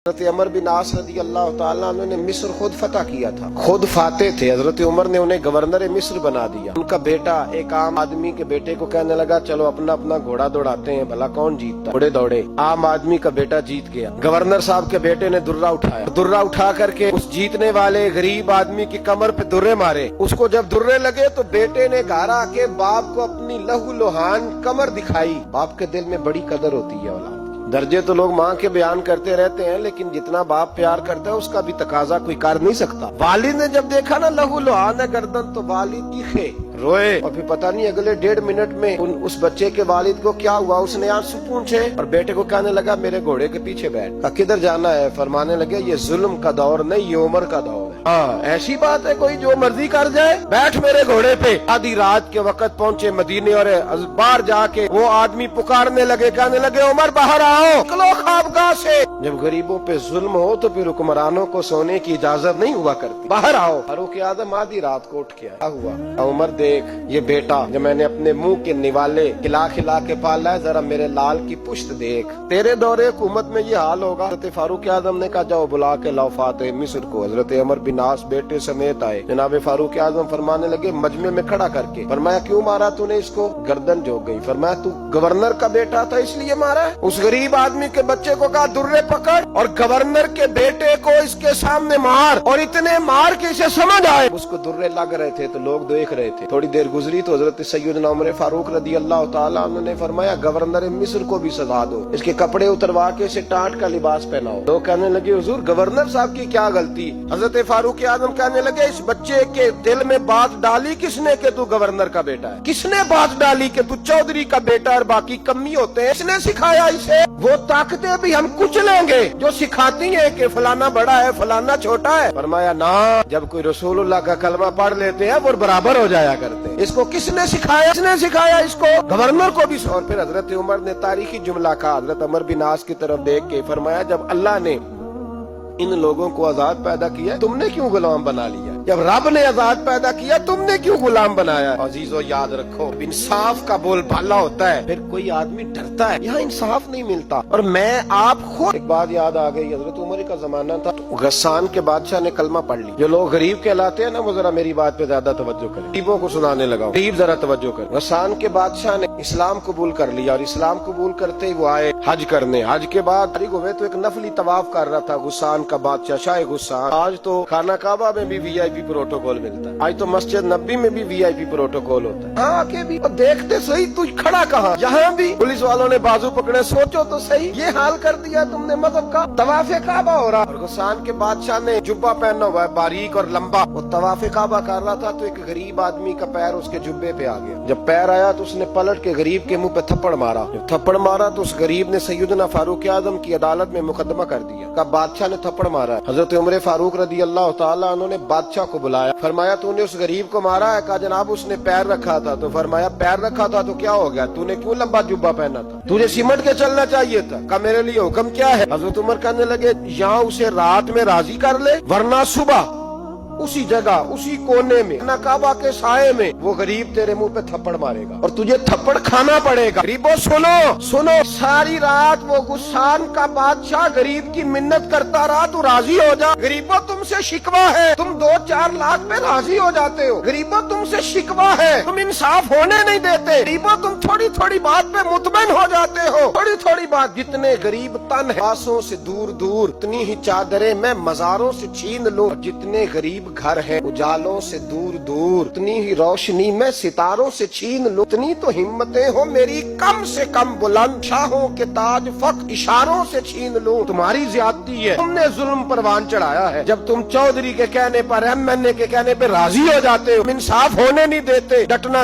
حضرت عمر بن عاص رضی اللہ تعالیٰ عنہ نے مصر خود فتح کیا تھا، خود فاتح تھے۔ حضرت عمر نے انہیں گورنر مصر بنا دیا۔ ان کا بیٹا ایک عام آدمی کے بیٹے کو کہنے لگا چلو اپنا اپنا گھوڑا دوڑاتے ہیں، بھلا کون جیتتا۔ گھوڑے دوڑے، عام آدمی کا بیٹا جیت گیا۔ گورنر صاحب کے بیٹے نے درہ اٹھایا، درہ اٹھا کر کے اس جیتنے والے غریب آدمی کی کمر پہ درے مارے۔ اس کو جب درے لگے تو بیٹے نے گھر آ کے باپ کو اپنی لہو لہان کمر دکھائی۔ باپ کے دل میں بڑی قدر ہوتی ہے اولاد۔ درجے تو لوگ ماں کے بیان کرتے رہتے ہیں، لیکن جتنا باپ پیار کرتا ہے اس کا بھی تقاضا کوئی کر نہیں سکتا۔ والد نے جب دیکھا نا لہو لہان ہے گردن، تو والد چیخے، روئے، اور پھر پتہ نہیں اگلے 1.5 منٹ میں اس بچے کے والد کو کیا ہوا، اس نے آنسو پونچھے اور بیٹے کو کہنے لگا میرے گھوڑے کے پیچھے بیٹھ۔ کہا کدھر جانا ہے؟ فرمانے لگے یہ ظلم کا دور نہیں، یہ عمر کا دور ہے۔ ہاں ایسی بات ہے کوئی جو مرضی کر جائے؟ بیٹھ میرے گھوڑے پہ۔ آدھی رات کے وقت پہنچے مدینے اور باہر جا کے وہ آدمی پکارنے لگے، کہنے لگے عمر باہر آؤ، نکلو خوابگاہ سے۔ جب غریبوں پہ ظلم ہو تو پھر حکمرانوں کو سونے کی اجازت نہیں ہوا کرتی۔ باہر آؤ۔ فاروق اعظم آدھی رات کو اٹھ کے آیا، کیا ہوا؟ عمر دیکھ یہ بیٹا جو میں نے اپنے منہ کے نوالے کھلا کھلا کے پالا ہے، ذرا میرے لال کی پشت دیکھ، تیرے دور حکومت میں یہ حال ہوگا۔ حضرت فاروق اعظم نے کہا جاؤ بلا کے لاؤ فاتح مصر کو۔ حضرت عمر بن عاص بیٹے سمیت آئے۔ جناب فاروق اعظم فرمانے لگے مجمع میں کھڑا کر کے، فرمایا کیوں مارا تو نے اس کو؟ گردن جھک گئی۔ فرمایا تو گورنر کا بیٹا تھا اس لیے مارا ہے؟ اس غریب آدمی کے بچے کو کہا درے پکڑ اور گورنر کے بیٹے کو اس کے سامنے مار، اور اتنے مار کے اسے سمجھ آئے۔ اس کو درے لگ رہے تھے تو لوگ دیکھ رہے تھے۔ تھوڑی دیر گزری تو حضرت سیدنا عمر فاروق رضی اللہ تعالیٰ عنہ نے فرمایا گورنر مصر کو بھی سزا دو، اس کے کپڑے اتروا کے اسے ٹاٹ کا لباس پہناؤ۔ لوگ کہنے لگے حضور گورنر صاحب کی کیا غلطی؟ حضرت فاروق اعظم کہنے لگے اس بچے کے دل میں بات ڈالی کس نے کہ تو گورنر کا بیٹا ہے؟ کس نے بات ڈالی کہ تو چودھری کا بیٹا اور باقی کمی ہوتے ہیں؟ اس نے سکھایا اسے؟ وہ طاقتیں بھی ہم کچھ لیں گے جو سکھاتی ہیں کہ فلانا بڑا ہے فلانا چھوٹا ہے۔ فرمایا نہ، جب کوئی رسول اللہ کا کلمہ پڑھ لیتے ہیں وہ برابر ہو جایا کرتے ہیں۔ اس کو کس نے سکھایا؟ اس نے سکھایا اس کو، گورنر کو بھی۔ اور پھر حضرت عمر نے تاریخی جملہ کہا، حضرت عمر بن عاص کی طرف دیکھ کے فرمایا جب اللہ نے ان لوگوں کو آزاد پیدا کیا تم نے کیوں غلام بنا لیا؟ جب رب نے آزاد پیدا کیا تم نے کیوں غلام بنایا؟ عزیزو یاد رکھو انصاف کا بول بالا ہوتا ہے، پھر کوئی آدمی ڈرتا ہے، یہاں انصاف نہیں ملتا۔ اور میں آپ خود ایک بات یاد آ گئی، حضرت عمر کا زمانہ تھا، غسان کے بادشاہ نے کلمہ پڑھ لی۔ جو لوگ غریب کہلاتے ہیں نا وہ ذرا میری بات پہ زیادہ توجہ کریں، غریبوں کو سنانے لگا، غریب ذرا توجہ کریں۔ غسان کے بادشاہ نے اسلام قبول کر لیا، اور اسلام قبول کرتے ہی وہ آئے حج کرنے۔ حج کے بعد فارغ ہوئے تو ایک نفلی طواف کر رہا تھا غسان کا بادشاہ شاہ غسان۔ آج تو خانہ کعبہ میں بھی وی آئی پی پروٹوکول ملتا ہے، آج تو مسجد نبی میں بھی وی آئی پی پروٹوکول ہوتا ہے۔ ہاں آگے بھی دیکھتے صحیح تو کھڑا کہاں؟ یہاں بھی پولیس والوں نے بازو پکڑے، سوچو تو صحیح یہ حال کر دیا تم نے مذہب کا۔ طواف کعبہ ہو رہا، اور غسان کے بادشاہ نے جبہ پہنا ہوا ہے باریک اور لمبا، وہ طواف کعبہ کر رہا تھا تو ایک غریب آدمی کا پیر اس کے جبے پہ آ گیا۔ جب پیر آیا تو اس نے پلٹ کے غریب کے منہ پہ تھپڑ مارا۔ جب تھپڑ مارا تو اس غریب نے سیدنا فاروق اعظم کی عدالت میں مقدمہ کر دیا کہ بادشاہ نے تھپڑ مارا۔ حضرت عمر فاروق رضی اللہ تعالیٰ عنہ نے بادشاہ کو بلایا، فرمایا تو نے اس غریب کو مارا ہے؟ کہا جناب اس نے پیر رکھا تھا۔ تو فرمایا پیر رکھا تھا تو کیا ہو گیا؟ تو نے کیوں لمبا جبہ پہنا تھا؟ تجھے سمٹ کے چلنا چاہیے تھا۔ کہا میرے لیے حکم کیا ہے؟ حضرت عمر کہنے لگے یہاں اسے رات میں راضی کر لے، ورنہ صبح اسی جگہ اسی کونے میں کعبہ کے سائے میں وہ غریب تیرے منہ پہ تھپڑ مارے گا اور تجھے تھپڑ کھانا پڑے گا۔ غریبوں سنو، ساری رات وہ غسان کا بادشاہ غریب کی منت کرتا رہا تو راضی ہو جا۔ غریبوں تم سے شکوہ ہے، تم 2-4 لاکھ پہ راضی ہو جاتے ہو۔ غریبوں تم سے شکوہ ہے، تم انصاف ہونے نہیں دیتے۔ غریبوں تم تھوڑی تھوڑی بات پہ مطمئن ہو جاتے ہو، تھوڑی تھوڑی بات۔ جتنے غریب تن ہے آسوں سے دور دور، اتنی ہی چادریں میں مزاروں سے چھین لوں، اور جتنے غریب گھر ہے اجالوں سے دور دور، اتنی ہی روشنی میں ستاروں سے چھین لوں۔ اتنی تو ہمتیں ہو میری کم سے کم بلند، شاہوں کے تاج فخر اشاروں سے چھین لوں۔ تمہاری زیادتی ہے، تم نے ظلم پروان چڑھایا ہے۔ جب تم چودھری کے کہنے پر ایم این اے کے کہنے پہ راضی ہو جاتے ہو، انصاف ہونے نہیں دیتے، ڈٹنا